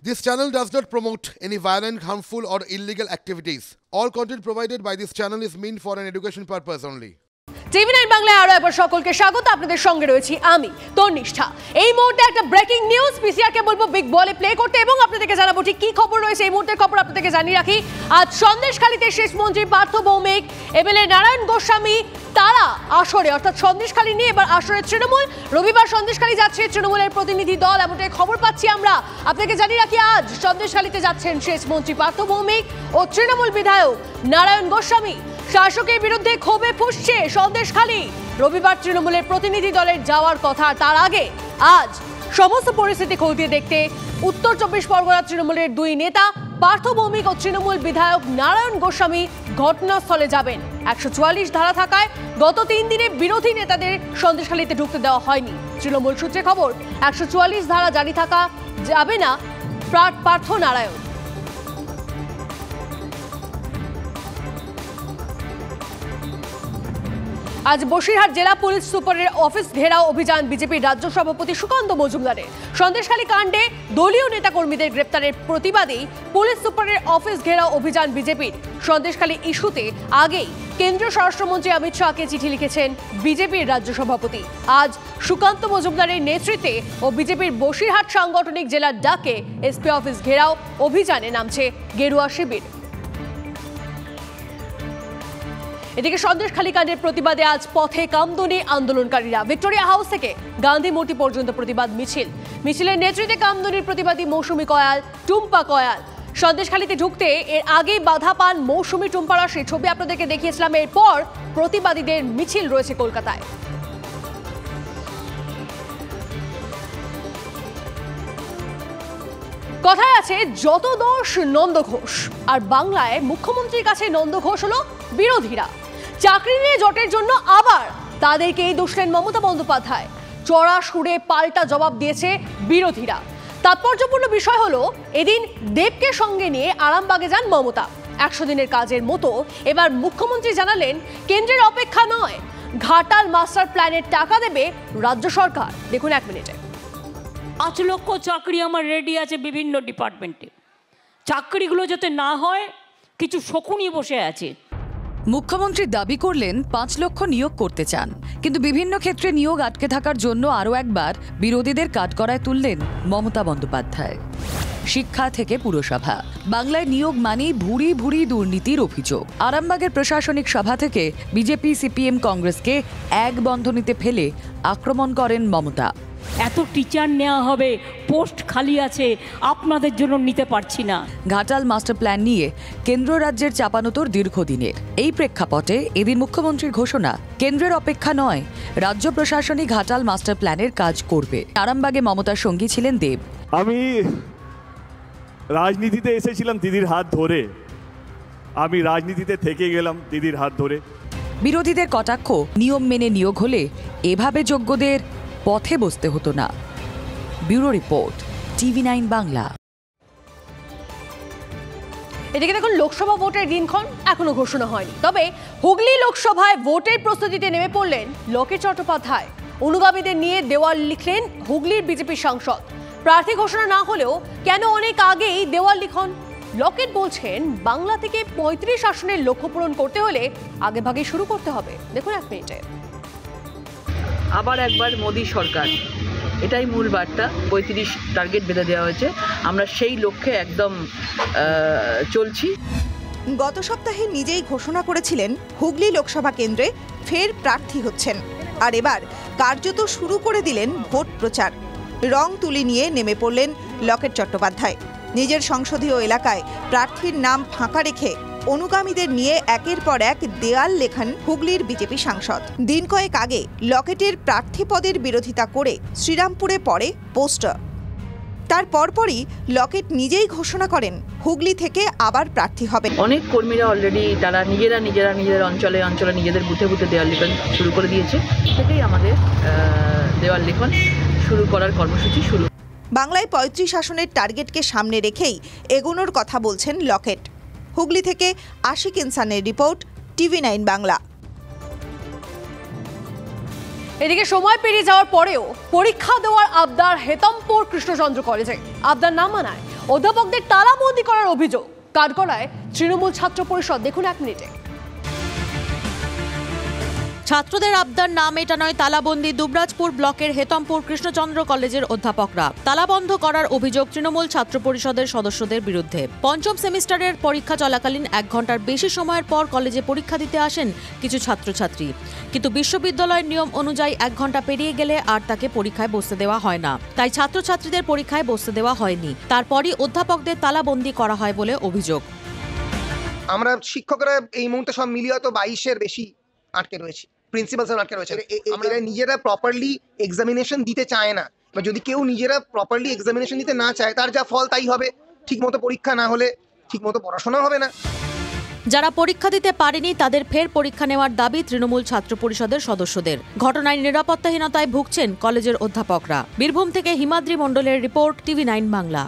This channel does not promote any violent, harmful, or illegal activities. All content provided by this channel is meant for an education purpose only. TV9 বাংলায় আরো একবার সকলকে স্বাগত। আপনাদের সঙ্গে রয়েছি আমি তন্নিষ্ঠা। এই মুহূর্তে একটা ব্রেকিং নিউজ, পিসিআর কে বলবো বিগ বলে প্লে করতে এবং আপনাদেরকে জানাবো ঠিক কি খবর রয়েছে এই মুহূর্তের খবর আপনাদেরকে জানিয়ে রাখি। আজ সন্দেশখালীতে শেষ মন্ত্রী পার্থ ভৌমিক, এমএলএ নারায়ণ গোস্বামী তারা আসরে অর্থাৎ সন্দেশখালী নিয়ে এবার আসরে তৃণমূল। রবিবার সন্দেশখালী যাচ্ছে তৃণমূলের প্রতিনিধি দল, এমনটাই খবর পাচ্ছি আমরা। আপনাকে জানিয়ে রাখি আজ সন্দেশখালীতে যাচ্ছেন শেষ মন্ত্রী পার্থ ভৌমিক ও তৃণমূল বিধায়ক নারায়ণ গোস্বামী। শাসকের বিরুদ্ধে ক্ষোভে ফুঁসছে সন্দেশখালী। রবিবার তৃণমূলের প্রতিনিধি দলের যাওয়ার কথা, তার আগে আজ সমস্ত পরিস্থিতি খতিয়ে দেখতে উত্তর 24 পরগনা তৃণমূলের দুই নেতা পার্থ ভৌমিক ও তৃণমূল বিধায়ক নারায়ণ গোস্বামী ঘটনাস্থলে যাবেন। 144 ধারা থাকায় গত 3 দিনে বিরোধী নেতাদের সন্দেশখালীতে ঢুকতে দেওয়া হয়নি। তৃণমূল সূত্রে খবর 144 ধারা জারি থাকা যাবে না পার্থ নারায়ণ। আজ বসিরহাট জেলা পুলিশ সুপারের অফিস ঘেরাও অভিযান বিজেপির রাজ্য সভাপতি সুকান্ত মজুমদারের। সন্দেশখালী কাণ্ডে দলীয় নেতাকর্মীদের গ্রেপ্তারের প্রতিবাদেই পুলিশ সুপারের অফিস ঘেরাও অভিযান বিজেপির। সন্দেশখালী ইস্যুতে আগেই কেন্দ্রীয় স্বরাষ্ট্রমন্ত্রী অমিত শাহকে চিঠি লিখেছেন বিজেপির রাজ্য সভাপতি। আজ সুকান্ত মজুমদারের নেতৃত্বে ও বিজেপির বসিরহাট সাংগঠনিক জেলার ডাকে এসপি অফিস ঘেরাও অভিযানে নামছে গেরুয়া শিবির। এদিকে সন্দেশখালী কাণ্ডের প্রতিবাদে আজ পথে কামদুনি আন্দোলনকারীরা। ভিক্টোরিয়া হাউস থেকে গান্ধী মূর্তি পর্যন্ত প্রতিবাদ মিছিলের নেতৃত্বে কামদুনির প্রতিবাদী মৌসুমী কয়াল, টুম্পা কয়াল। সন্দেশখালীতে ঢুকতে এর আগেই বাধা পান মৌসুমী, টুম্পারা, সেই ছবি আপনাদেরকে দেখিয়েছিলাম। এরপর প্রতিবাদীদের মিছিল রয়েছে কলকাতায়। কথায় আছে যত দোষ নন্দ ঘোষ, আর বাংলায় মুখ্যমন্ত্রীর কাছে নন্দ ঘোষ হলো বিরোধীরা। চাকরি নিয়ে জটের জন্য আবার তাদেরকেই দোষলেন মমতা বন্দ্যোপাধ্যায়। চড়া সুরে পাল্টা জবাব দিয়েছে বিরোধীরা। তাৎপর্যপূর্ণ বিষয় হলো এদিন দেবকে সঙ্গে নিয়ে আরামবাগে যান মমতা। 100 দিনের কাজের মতো এবার মুখ্যমন্ত্রী জানালেন কেন্দ্রের অপেক্ষা নয়, ঘাটাল মাস্টার প্ল্যানের টাকা দেবে রাজ্য সরকার। দেখুন 1 মিনিটে। 5 লক্ষ চাকরি আমার রেডি আছে বিভিন্ন ডিপার্টমেন্টে। চাকরিগুলো যাতে না হয় কিছু শকুনি বসে আছে। মুখ্যমন্ত্রী দাবি করলেন 5 লক্ষ নিয়োগ করতে চান, কিন্তু বিভিন্ন ক্ষেত্রে নিয়োগ আটকে থাকার জন্য আরও একবার বিরোধীদের কাঠগড়ায় তুললেন মমতা বন্দ্যোপাধ্যায়। শিক্ষা থেকে পুরসভা, বাংলায় নিয়োগ মানেই ভুরি ভুরি দুর্নীতির অভিযোগ। আরামবাগের প্রশাসনিক সভা থেকে বিজেপি, সিপিএম, কংগ্রেসকে এক বন্ধনীতে ফেলে আক্রমণ করেন মমতা। এত টিচার নেওয়া হবে, পোস্ট খালি আছে, আপনাদের জন্য নিতে পারছি না। ঘাটাল মাস্টার প্ল্যান নিয়ে কেন্দ্র রাজ্যের চাপানোতর দীর্ঘদিনের। এই প্রেক্ষাপটে এদিন মুখ্যমন্ত্রীর ঘোষণা, কেন্দ্রের অপেক্ষা নয়, রাজ্য প্রশাসনই ঘাটাল মাস্টার প্ল্যানের কাজ করবে। আরামবাগে মমতার সঙ্গী ছিলেন দেব। আমি রাজনীতিতে এসেছিলাম দিদির হাত ধরে, আমি রাজনীতিতে থেকে গেলাম দিদির হাত ধরে। বিরোধীদের কটাক্ষ, নিয়ম মেনে নিয়োগ হলে এভাবে যোগ্যদের পথে বসতে হতো না। Bureau report, TV9 Bangla. এদিকে দেখুন, লোকসভা ভোটের দিনক্ষণ এখনো ঘোষণা হয়নি, তবে হুগলি লোকসভায় ভোটের প্রস্তুতিতে নেমে পড়লেন লকেট চট্টোপাধ্যায়। অনুগামীদের নিয়ে দেওয়াল লিখলেন হুগলির বিজেপি সাংসদ। প্রার্থী ঘোষণা না হলেও কেন অনেক আগেই দেওয়াল লিখন। লকেট বলছেন বাংলা থেকে 35 আসনের লক্ষ্য পূরণ করতে হলে আগে ভাগে শুরু করতে হবে। দেখুন 1 মিনিটে। আবার একবার মোদী সরকার, এটাই মূল বার্তা। 35 টার্গেট বেঁধে দেওয়া হয়েছে, আমরা সেই লক্ষ্যে একদম চলছি। গত সপ্তাহে নিজেই ঘোষণা করেছিলেন হুগলি লোকসভা কেন্দ্রে ফের প্রার্থী হচ্ছেন, আর এবার কার্যত শুরু করে দিলেন ভোট প্রচার। রং তুলি নিয়ে নেমে পড়লেন লকেট চট্টোপাধ্যায়। নিজের সংসদীয় এলাকায় প্রার্থীর নাম ফাঁকা রেখে অনুগামীদের নিয়ে একের পর এক দেয়াল লেখান হুগলির বিজেপি সাংসদ। দিন কয়েক আগে লকেটের প্রার্থী পদের বিরোধিতা করে শ্রীরামপুরে পড়ে পোস্টার। তার পরপরই লকেট নিজেই ঘোষণা করেন হুগলি থেকে আবার প্রার্থী হবেন। অনেক কর্মীরা অলরেডি তারা নিজেরা নিজেদের অঞ্চলে নিজেদের বুথে দেওয়াল লিখন শুরু করে দিয়েছে। সেটাই আমাদের দেওয়াল লিখন শুরু করার কর্মসূচি শুরু। বাংলায় 35 আসনের টার্গেটকে সামনে রেখেই এগোনোর কথা বলছেন লকেট। হুগলি থেকে আশিক ইনসানের রিপোর্ট, TV9 বাংলা। এদিকে সময় পেরিয়ে যাওয়ার পরেও পরীক্ষা দেওয়ার আবদার হেতমপুর কৃষ্ণচন্দ্র কলেজে। আবদার না মানায় অধ্যাপকদের তালাবন্দি করার অভিযোগ কাঠগড়ায় তৃণমূল ছাত্র পরিষদ। দেখুন 1 মিনিটে। ছাত্রদের আবদার না মেটানোয় তালাবন্দি দুবরাজপুর ব্লকের হেতমপুর কৃষ্ণচন্দ্র কলেজের অধ্যাপকরা। তালাবন্ধ করার অভিযোগ তৃণমূল ছাত্র পরিষদের সদস্যদের বিরুদ্ধে। পঞ্চম সেমিস্টারের পরীক্ষা চলাকালীন 1 ঘন্টার বেশি সময়ের পর কলেজে পরীক্ষা দিতে আসেন কিছু ছাত্রছাত্রী, কিন্তু বিশ্ববিদ্যালয়ের নিয়ম অনুযায়ী 1 ঘন্টা পেরিয়ে গেলে আর তাকে পরীক্ষায় বসতে দেওয়া হয় না। তাই ছাত্রছাত্রীদের পরীক্ষায় বসতে দেওয়া হয়নি। তারপরই অধ্যাপকদের তালাবন্দি করা হয় বলে অভিযোগ। আমরা শিক্ষকরা এই মুহূর্তে সব মিলিয়ে হয়তো 22-এর বেশি আটকে রয়েছে, প্রিন্সিপাল স্যার আটকে রয়েছে। আমরা নিজেরা প্রপারলি এক্সামিনেশন দিতে চায় না, বা যদি কেউ নিজেরা প্রপারলি এক্সামিনেশন দিতে না চায় তার যা ফল তাই হবে। ঠিকমতো পরীক্ষা না হলে ঠিকমতো পড়াশোনা হবে না। যারা পরীক্ষা দিতে পারেনি তাদের ফের পরীক্ষা নেওয়ার দাবি তৃণমূল ছাত্র পরিষদের সদস্যদের। ঘটনায় নিরাপত্তাহীনতায় ভুগছেন কলেজের অধ্যাপকরা। বীরভূম থেকে হিমাদ্রি মণ্ডলের রিপোর্ট, TV9 বাংলা।